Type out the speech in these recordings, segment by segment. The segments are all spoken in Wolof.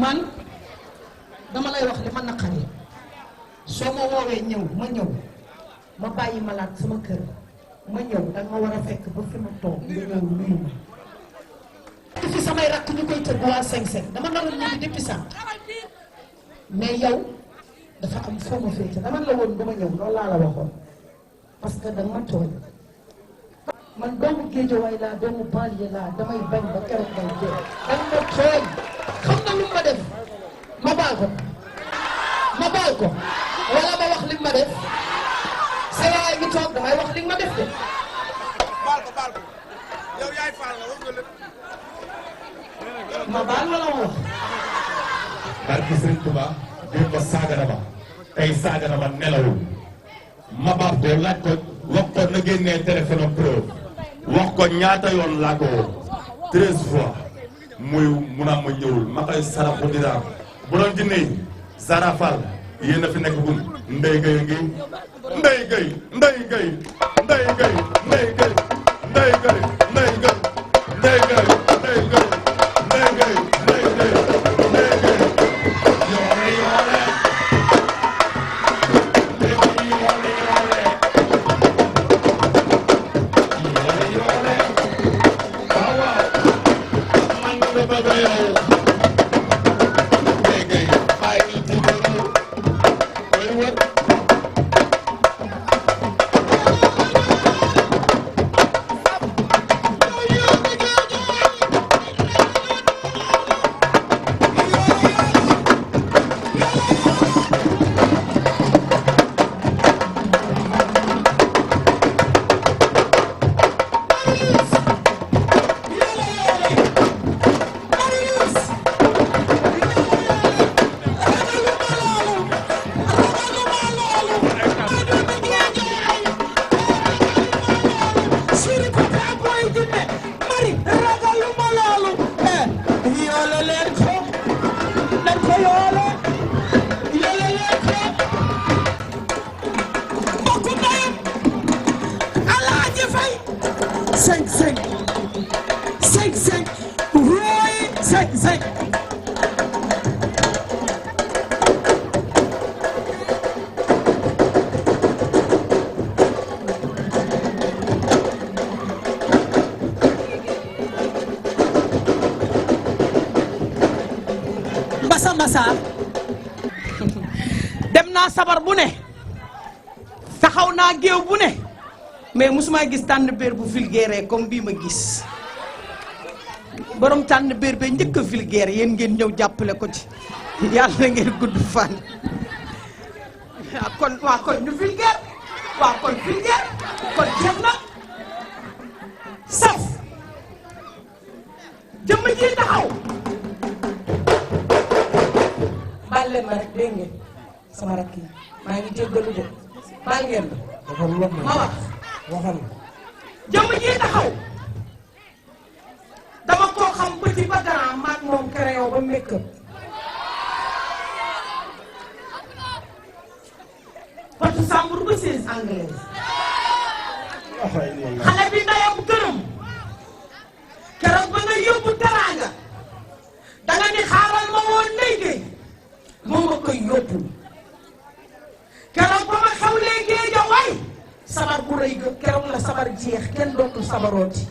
man dama lay wax li ma naqari soo ma woowee ñëw ma ñëw ma bàyyi malaat sama kër ma ñëw danga ma war a fekk ba fi ma toog nga ñëw nuyu ma fi samay rakk ñu koy tëgg waa 5-5 dama naroon ñibbi depuis ça mais yow dafa am foo ma féete dama la woon dama ñëw loolu laa la waxoon parce que danga ma tooñ man doomu Géejawaay laa doomu banlieue laa damay bañ ba keroog ngay dee danga ma tooñ xam na lu ma def ma baal ko wala ma wax li ma def sa yaay ngi toog damay wax li ma def de baal ko yow yaay faal nga wax nga lépp ma baal la wax barki Sëriñ Tuubaa démb ba saaga na ma tey saaga na ma nelawul ma baab ko laaj ko wax ko na génnee téléphone preuve wax ko ñaata yoon laa ko woo 13 fois muy mun a ma ñëwul ma koy saraxu diraam bu doon jinne yi Zara Fall yéen a fi nekk gun Ndeye Gueye ngi Ndeye Gueye Ndeye Gueye Ndeye Gueye Ndeye Gueye Ndeye Gueye Ndeye Gueye Ndeye Gueye Ndeye Gueye Ndeye Gueye Ndeye Gueye Ndeye Gueye yoole yoole dem naa sabar bu ne taxaw naa géew bu ne mais musuma gis tànn béer bu vulgaire comme bii ma gis borom tànn béer ba njëkk a vulgaire yéen ngeen ñëw jàppale ko ci yàlla ngeen gudd fan kon waa kon ñu vulgaire waa kon vulgaire kon jeex na saf jëmm ji taxaw baal leen ma rek dégg ngeen sama rakk yi maa ngi jéggalu de baal ngeen ma wax waxal jëmm ji taxaw dama koo xam petit ba grand maag moom crayon ba make-up patu sambur ba seen anglaise xale bi ndayam gërëm keroog ba nga yóbbu teraanga danga ni xaaral ma woon léegi moom ma koy yóbbu keroog ba ma xewlee Géejawaay sabar bu rëy ga keroog la sabar jeex kenn dootul sabarooti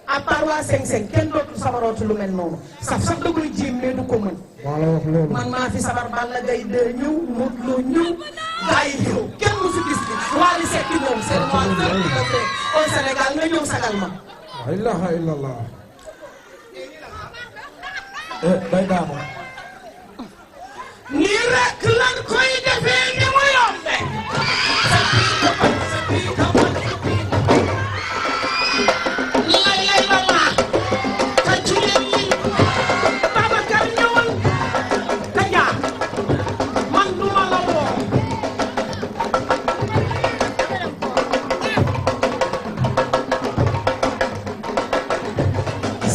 à part waa 5-5 kenn dootul sabarooti lu mel noonu saf sax da koy jéem mais du ko mën man maa fi sabar Balla Gaye 2 ñëw Modou Lo ñëw gaa yi ñëw kenn musu gis bi Wally Seck ñëw c'est moi seul qui le fais au Sénégal nga ñëw sagal ma la ilaha illallah day daama nii rek lan koy defee ni mu yombe lay lay la laa tàccu leen lii Babacar ñëwal Kaja man duma la woo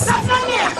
saf na neex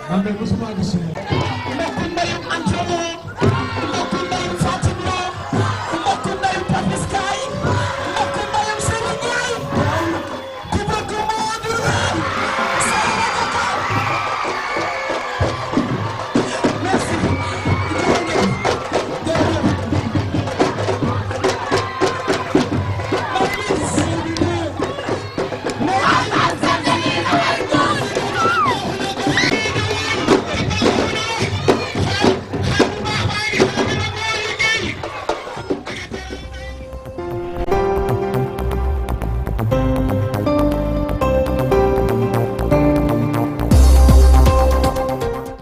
man de mosuma gis si moom